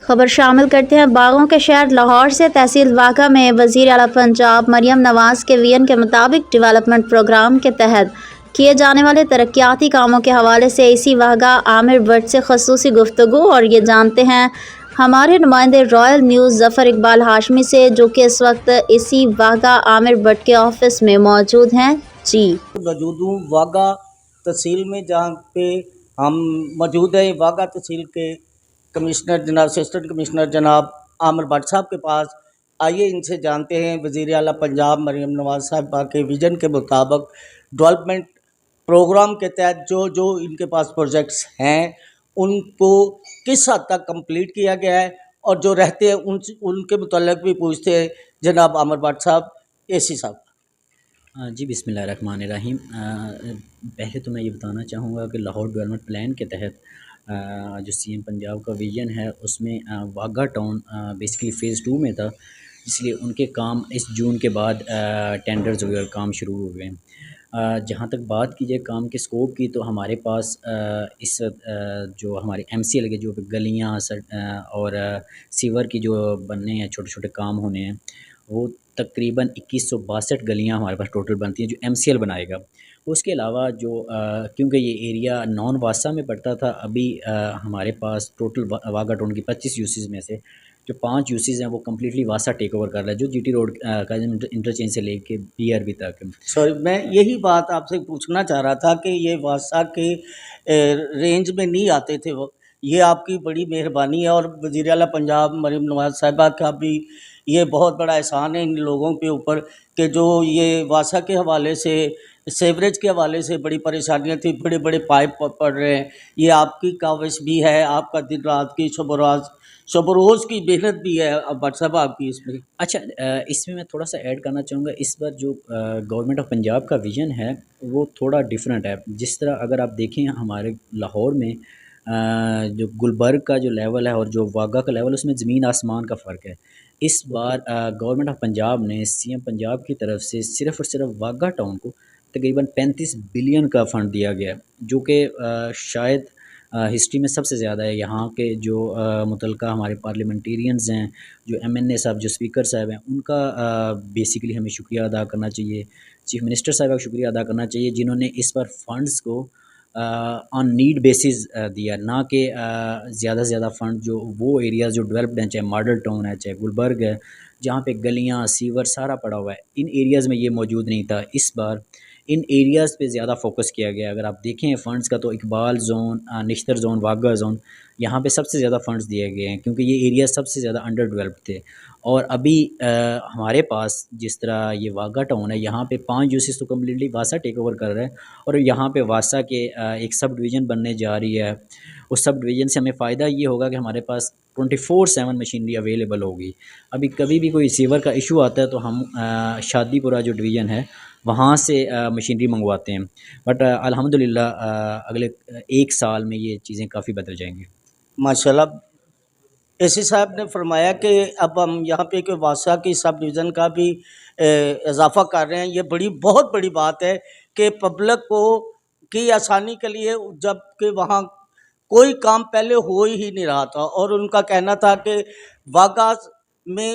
خبر شامل کرتے ہیں باغوں کے شہر لاہور سے۔ تحصیل واگا میں وزیر اعلیٰ پنجاب مریم نواز کے ویژن کے مطابق ڈیولپمنٹ پروگرام کے تحت کیے جانے والے ترقیاتی کاموں کے حوالے سے اے سی واگا عامر بٹ سے خصوصی گفتگو، اور یہ جانتے ہیں ہمارے نمائندے رائل نیوز ظفر اقبال ہاشمی سے، جو کہ اس وقت اے سی واگا عامر بٹ کے آفس میں موجود ہیں۔ جی موجود ہوں واگا تحصیل میں، جہاں پہ ہم موجود ہیں واگا تحصیل کے کمشنر جناب اسسٹنٹ کمشنر جناب عامر بٹ صاحب کے پاس۔ آئیے ان سے جانتے ہیں وزیر اعلیٰ پنجاب مریم نواز صاحبہ کے ویژن کے مطابق ڈیولپمنٹ پروگرام کے تحت جو ان کے پاس پروجیکٹس ہیں ان کو کس حد تک کمپلیٹ کیا گیا ہے، اور جو رہتے ہیں ان کے متعلق بھی پوچھتے ہیں جناب عامر بٹ صاحب، اے سی صاحب۔ جی بسم اللہ الرحمن الرحیم۔ پہلے تو میں یہ بتانا چاہوں گا کہ لاہور ڈیولپمنٹ پلان کے تحت جو سی ایم پنجاب کا ویژن ہے اس میں واگا ٹاؤن بیسیکلی فیز 2 میں تھا، اس لیے ان کے کام اس جون کے بعد ٹینڈرز وغیرہ کام شروع ہو گئے ہیں۔ جہاں تک بات کی جائے کام کے اسکوپ کی، تو ہمارے پاس اس جو ہمارے ایم سی ایل کے جو گلیاں اور سیور کی جو بننے ہیں چھوٹے چھوٹے کام ہونے ہیں، وہ تقریباً 2162 گلیاں ہمارے پاس ٹوٹل بنتی ہیں جو ایم سی ایل بنائے گا۔ اس کے علاوہ جو کیونکہ یہ ایریا نان واسا میں پڑتا تھا، ابھی ہمارے پاس ٹوٹل واگا ٹاؤن کی 25 یوسز میں سے جو 5 یوسز ہیں وہ کمپلیٹلی واسا ٹیک اوور کر رہا ہے، جو جی ٹی روڈ کا انٹرچینج سے لے کے بی آر بی تک۔ سوری، میں یہی بات آپ سے پوچھنا چاہ رہا تھا کہ یہ واسا کے رینج میں نہیں آتے تھے، وہ یہ آپ کی بڑی مہربانی ہے، اور وزیر اعلیٰ پنجاب مریم نواز صاحبہ کا بھی یہ بہت بڑا احسان ہے ان لوگوں کے اوپر کہ جو یہ واسا کے حوالے سے، سیوریج کے حوالے سے بڑی پریشانیاں تھیں، بڑے بڑے پائپ پڑ رہے ہیں۔ یہ آپ کی کاوش بھی ہے، آپ کا دن رات کی شب و روز کی محنت بھی ہے بٹ صاحب آپ کی اس میں۔ اچھا، اس میں تھوڑا سا ایڈ کرنا چاہوں گا، اس بار جو گورنمنٹ آف پنجاب کا ویژن ہے وہ تھوڑا ڈیفرنٹ ہے۔ جس طرح اگر آپ دیکھیں ہمارے لاہور میں جو گلبرگ کا جو لیول ہے اور جو واگا کا لیول، اس میں زمین آسمان کا فرق ہے۔ اس بار گورنمنٹ آف پنجاب نے سی ایم پنجاب کی طرف سے صرف اور صرف واگا ٹاؤن کو تقریباً 35 بلین کا فنڈ دیا گیا ہے، جو کہ شاید ہسٹری میں سب سے زیادہ ہے۔ یہاں کے جو متعلقہ ہمارے پارلیمنٹیرینز ہیں، جو ایم این اے صاحب، جو اسپیکر صاحب ہیں، ان کا بیسیکلی ہمیں شکریہ ادا کرنا چاہیے۔ چیف منسٹر صاحب کا شکریہ ادا کرنا چاہیے، جنہوں نے اس پر فنڈز کو آن نیڈ بیسز دیا، نہ کہ زیادہ سے زیادہ فنڈ جو وہ ایریاز جو ڈیولپڈ ہیں، چاہے ماڈل ٹاؤن ہے، چاہے گلبرگ ہے، جہاں پہ گلیاں سیور سارا پڑا ہوا ہے، ان ایریاز میں یہ موجود نہیں تھا۔ اس بار ان ایریاز پہ زیادہ فوکس کیا گیا۔ اگر آپ دیکھیں فنڈز کا، تو اقبال زون، نشتر زون، واگا زون، یہاں پہ سب سے زیادہ فنڈز دیے گئے ہیں، کیونکہ یہ ایریاز سب سے زیادہ انڈر ڈیولپڈ تھے۔ اور ابھی ہمارے پاس جس طرح یہ واگا ٹاؤن ہے، یہاں پہ 5 یوسز تو کمپلیٹلی واسا ٹیک اوور کر رہا ہے، اور یہاں پہ واسا کے ایک سب ڈویژن بننے جا رہی ہے۔ اس سب ڈویژن سے ہمیں فائدہ یہ ہوگا کہ ہمارے پاس 24/7 مشینری اویلیبل ہوگی۔ ابھی کبھی بھی کوئی سیور کا ایشو آتا ہے تو ہم شادی پورہ جو ڈویژن ہے وہاں سے مشینری منگواتے ہیں، بٹ الحمدللہ اگلے 1 سال میں یہ چیزیں کافی بدل جائیں گی۔ ماشاءاللہ، اے سی صاحب نے فرمایا کہ اب ہم یہاں پہ کہ واسا کی سب ڈویژن کا بھی اضافہ کر رہے ہیں۔ یہ بہت بڑی بات ہے کہ پبلک کو کی آسانی کے لیے، جب کہ وہاں کوئی کام پہلے ہو ہی نہیں رہا تھا، اور ان کا کہنا تھا کہ واگا میں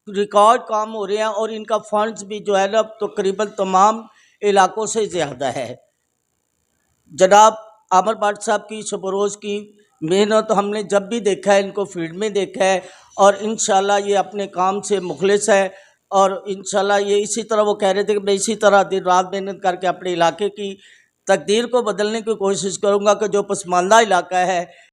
ریکارڈ کام ہو رہے ہیں، اور ان کا فنڈز بھی جو ہے نا تقریباً تمام علاقوں سے زیادہ ہے۔ جناب عامر بٹ صاحب کی شب و روز کی محنت ہم نے جب بھی دیکھا ہے، ان کو فیلڈ میں دیکھا ہے، اور انشاءاللہ یہ اپنے کام سے مخلص ہے، اور انشاءاللہ یہ اسی طرح وہ کہہ رہے تھے کہ میں اسی طرح دن رات محنت کر کے اپنے علاقے کی تقدیر کو بدلنے کی کوشش کروں گا، کہ جو پسماندہ علاقہ ہے